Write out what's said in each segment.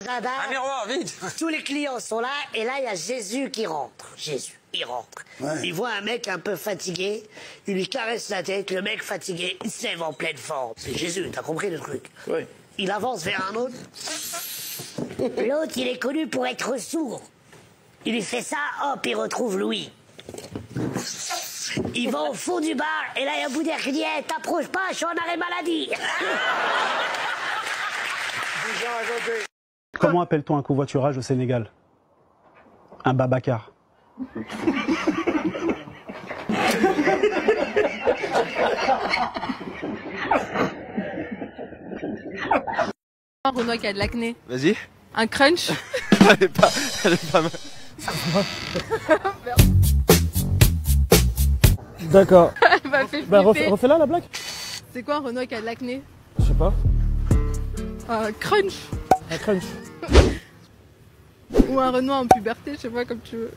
dada. Un miroir, vite. Tous les clients sont là, et là, il y a Jésus qui rentre. Jésus, il rentre. Ouais. Il voit un mec un peu fatigué, il lui caresse la tête, le mec fatigué, il se lève en pleine forme. C'est Jésus, t'as compris le truc? Oui. Il avance vers un autre. L'autre, il est connu pour être sourd. Il lui fait ça, hop, il retrouve Louis. Il va au fond du bar, et là, il y a un Boudère qui dit hey, t'approches pas, je suis en arrêt maladie. Comment appelle-t-on un covoiturage au Sénégal? Un babacar. Un Renoir qui a de l'acné. Vas-y. Un crunch. Elle est pas mal. D'accord. Elle m'a fait Bah flipper. refais-la la blague. C'est quoi un Renoir qui a de l'acné? Je sais pas. Un crunch. Un crunch. Ou un Renoir en puberté, je sais pas, comme tu veux.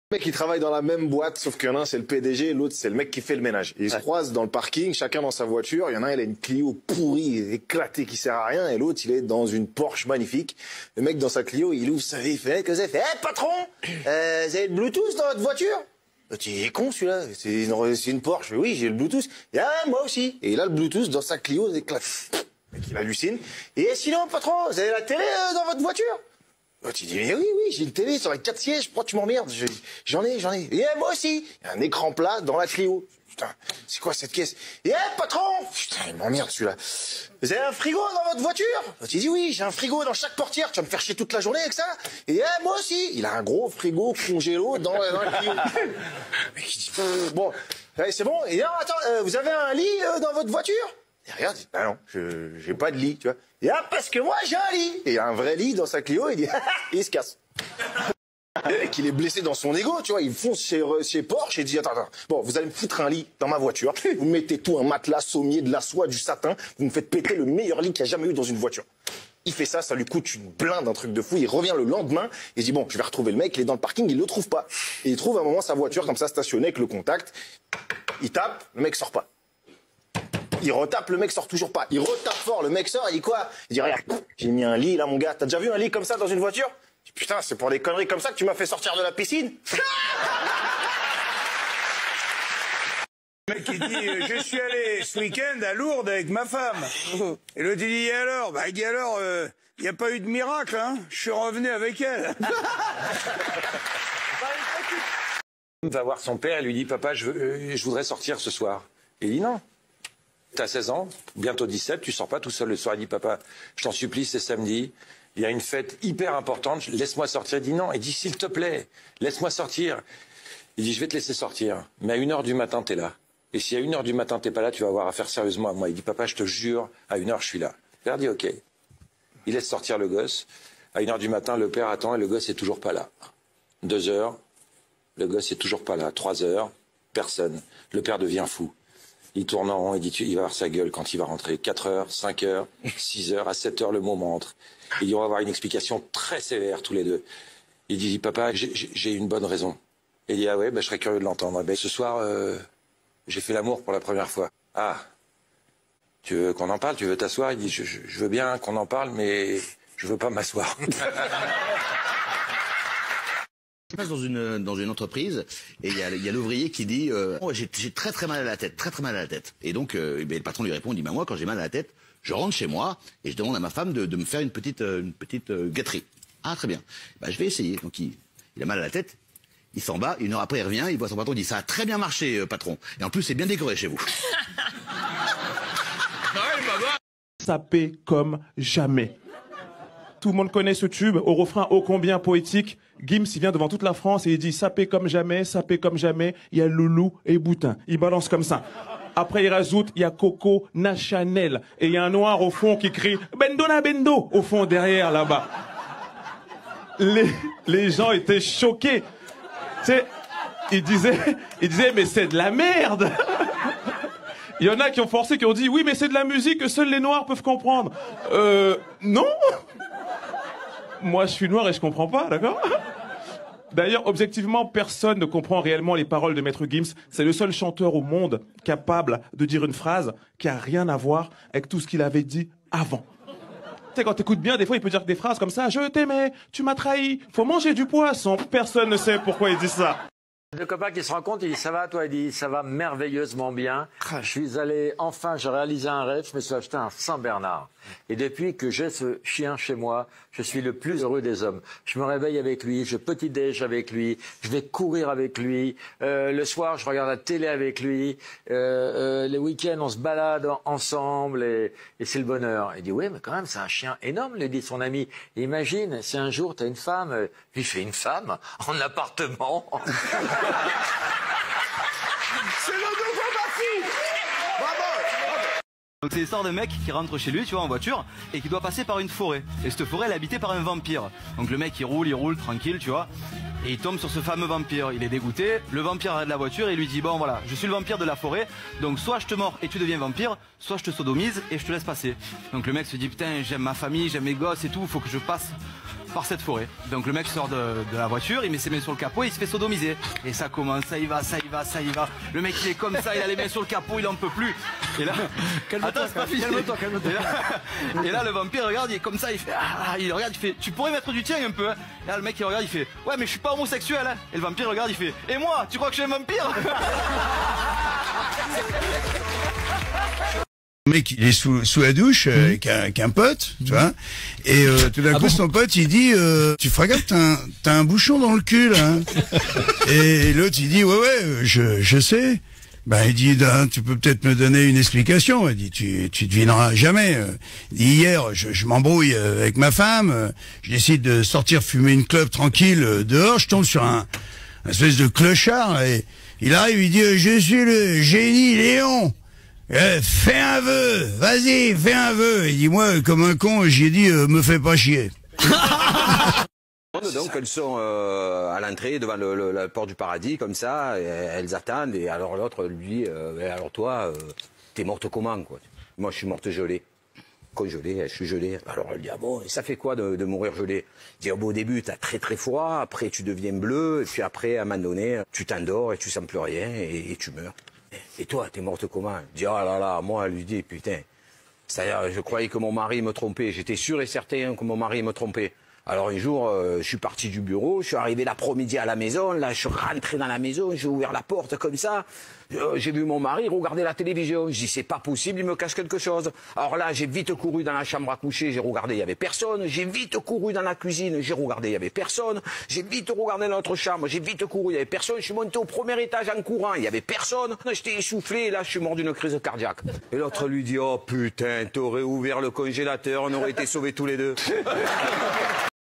Les mecs, ils travaillent dans la même boîte, sauf qu'il y en a un, c'est le PDG, et l'autre, c'est le mec qui fait le ménage. Ils se croisent dans le parking, chacun dans sa voiture. Il y en a un, il a une Clio pourrie, éclatée, qui sert à rien, et l'autre, il est dans une Porsche magnifique. Le mec, dans sa Clio, il ouvre sa vie, il fait, que ça fait, patron, vous avez le Bluetooth dans votre voiture? L'autre, il est con, celui-là. C'est une Porsche. Oui, j'ai le Bluetooth. Et moi aussi. Et il a le Bluetooth dans sa Clio, il éclate. Le mec, il hallucine. Et sinon, patron, vous avez la télé dans votre voiture? Tu dis, mais oui, j'ai une télé sur les 4 sièges, pourquoi tu m'emmerdes? J'en ai. Et moi aussi. Il y a un écran plat dans la Clio. Putain, c'est quoi cette caisse? Et patron! Putain, il m'emmerde celui-là. Vous avez un frigo dans votre voiture? Tu dis, oui, j'ai un frigo dans chaque portière, tu vas me faire chier toute la journée avec ça? Et moi aussi. Il a un gros frigo congélo dans la Clio. Mais qui dit, bon, c'est bon. Et attends, vous avez un lit dans votre voiture? Et regarde, bah non, j'ai pas de lit, tu vois. Et parce que moi j'ai un lit. Et il y a un vrai lit dans sa Clio, il dit, et il se casse. Le mec, il est blessé dans son ego, tu vois, il fonce chez Porsche et dit, attends, bon, vous allez me foutre un lit dans ma voiture, vous mettez tout, un matelas, sommier, de la soie, du satin, vous me faites péter le meilleur lit qu'il y a jamais eu dans une voiture. Il fait ça, ça lui coûte une blinde, un truc de fou, il revient le lendemain, et il dit, bon, je vais retrouver le mec, il est dans le parking, il le trouve pas. Et il trouve à un moment sa voiture, comme ça, stationnée avec le contact, il tape, le mec sort pas. Il retape, le mec sort toujours pas. Il retape fort, le mec sort, il dit quoi? Il dit, regarde, j'ai mis un lit là, mon gars. T'as déjà vu un lit comme ça dans une voiture? Je dis, putain, c'est pour des conneries comme ça que tu m'as fait sortir de la piscine? Le mec qui dit, je suis allé ce week-end à Lourdes avec ma femme. Et l'autre il dit, et alors? Bah, il dit, alors, il n'y a pas eu de miracle, hein? Je suis revenu avec elle. Il va voir son père et lui dit, papa, je voudrais sortir ce soir. Et il dit, non. T'as 16 ans, bientôt 17, tu sors pas tout seul le soir. Il dit, papa, je t'en supplie, c'est samedi. Il y a une fête hyper importante, laisse-moi sortir. Il dit non. Il dit, s'il te plaît, laisse-moi sortir. Il dit, je vais te laisser sortir. Mais à 1h du matin, t'es là. Et si à 1h du matin, t'es pas là, tu vas avoir affaire sérieusement à moi. Il dit, papa, je te jure, à 1h, je suis là. Le père dit, ok. Il laisse sortir le gosse. À 1h du matin, le père attend et le gosse est toujours pas là. 2h, le gosse est toujours pas là. 3h, personne. Le père devient fou. Il tourne en rond, il dit, il va avoir sa gueule quand il va rentrer. 4h, 5h, 6h, à 7h, le moment entre. Il dit, on va avoir une explication très sévère, tous les deux. Il dit, papa, j'ai une bonne raison. Il dit, ah ouais, bah, je serais curieux de l'entendre. Ben, ce soir, j'ai fait l'amour pour la première fois. Ah, tu veux qu'on en parle? Tu veux t'asseoir? Il dit, je veux bien qu'on en parle, mais je veux pas m'asseoir. Je passe dans une entreprise et il y a l'ouvrier qui dit j'ai très mal à la tête, très mal à la tête. Et donc le patron lui répond, il dit moi quand j'ai mal à la tête, je rentre chez moi et je demande à ma femme de me faire une petite gâterie. Ah très bien. Bah, je vais essayer. Donc il a mal à la tête, il s'en va, 1 heure après il revient, il voit son patron, il dit ça a très bien marché patron. Et en plus c'est bien décoré chez vous. Sapé comme jamais. Tout le monde connaît ce tube, au refrain ô combien poétique. Gims, il vient devant toute la France et il dit sapé comme jamais, il y a Loulou et Boutin. Il balance comme ça. Après, il rajoute, il y a Coco, Na Chanel. Et il y a un noir au fond qui crie Bendo na Bendo, au fond, derrière, là-bas. Les gens étaient choqués. Tu sais, ils disaient, mais c'est de la merde. Il y en a qui ont forcé, qui ont dit, oui, mais c'est de la musique que seuls les noirs peuvent comprendre. Non. Moi, je suis noir et je comprends pas, d'accord? D'ailleurs, objectivement, personne ne comprend réellement les paroles de Maître Gims. C'est le seul chanteur au monde capable de dire une phrase qui a rien à voir avec tout ce qu'il avait dit avant. Tu sais, quand t'écoutes bien, des fois, il peut dire des phrases comme ça. Je t'aimais, tu m'as trahi, faut manger du poisson. Personne ne sait pourquoi il dit ça. Deux copains qui se rencontrent, il dit ça va toi, il dit ça va merveilleusement bien. Je suis allé, enfin j'ai réalisé un rêve, je me suis acheté un Saint-Bernard. Et depuis que j'ai ce chien chez moi, je suis le plus heureux des hommes. Je me réveille avec lui, je petit-déj avec lui, je vais courir avec lui, le soir je regarde la télé avec lui, les week-ends on se balade ensemble et c'est le bonheur. Il dit oui mais quand même c'est un chien énorme, lui dit son ami. Et imagine si un jour tu as une femme, lui fait une femme en appartement. C'est l'autre parti. Bravo. Donc c'est l'histoire d'un mec qui rentre chez lui, tu vois, en voiture, et qui doit passer par une forêt. Et cette forêt, elle est habitée par un vampire. Donc le mec, il roule tranquille, tu vois, et il tombe sur ce fameux vampire. Il est dégoûté, le vampire arrête la voiture et lui dit, bon voilà, je suis le vampire de la forêt, donc soit je te mords et tu deviens vampire, soit je te sodomise et je te laisse passer. Donc le mec se dit, putain, j'aime ma famille, j'aime mes gosses et tout, faut que je passe par cette forêt. Donc le mec sort de la voiture, il met ses mains sur le capot et il se fait sodomiser. Et ça commence, ça y va, ça y va, ça y va. Le mec il est comme ça, il a les mains sur le capot, il en peut plus. Et là, attends, c'est pas fini. Calme-toi. Et là le vampire regarde, il est comme ça, il fait, il regarde, il fait, tu pourrais mettre du tien un peu. Hein. Et là le mec il regarde, il fait, ouais mais je suis pas homosexuel. Hein. Et le vampire regarde, il fait, et moi, tu crois que je suis un vampire? Le mec, il est sous la douche avec un pote, tu vois, et tout d'un coup, son pote, il dit, tu feras gaffe, t'as un bouchon dans le cul, là. Hein. Et l'autre, il dit, ouais, je sais. Ben, il dit, tu peux peut-être me donner une explication. Il dit, tu devineras jamais. Il dit, hier, je m'embrouille avec ma femme, je décide de sortir fumer une clope tranquille dehors, je tombe sur un espèce de clochard, et il arrive, il dit, je suis le génie Léon. Fais un vœu, vas-y, fais un vœu. Il dit, moi, comme un con, j'ai dit, me fais pas chier. Donc elles sont à l'entrée devant la porte du paradis comme ça, et elles attendent et alors l'autre lui dit alors toi t'es morte comment quoi? Moi je suis morte gelée. Congelée, je suis gelée. Alors elle dit ah bon et ça fait quoi de mourir gelée? Il dit oh, bon, au début t'as très froid, après tu deviens bleu et puis après à un moment donné tu t'endors et tu sens plus rien et tu meurs. Et toi t'es morte comment? Il dit oh là là moi elle lui dit putain c'est-à-dire je croyais que mon mari me trompait, j'étais sûr et certain que mon mari me trompait. Alors un jour, je suis parti du bureau, je suis arrivé l'après-midi à la maison, là je suis rentré dans la maison, j'ai ouvert la porte comme ça, j'ai vu mon mari regarder la télévision, je dis c'est pas possible, il me cache quelque chose. Alors là j'ai vite couru dans la chambre à coucher, j'ai regardé, il y avait personne, j'ai vite couru dans la cuisine, j'ai regardé, il y avait personne, j'ai vite regardé dans l'autre chambre, j'ai vite couru, il y avait personne, je suis monté au premier étage en courant, il y avait personne, j'étais essoufflé, là je suis mort d'une crise cardiaque. Et l'autre lui dit oh putain, t'aurais ouvert le congélateur, on aurait été sauvés tous les deux.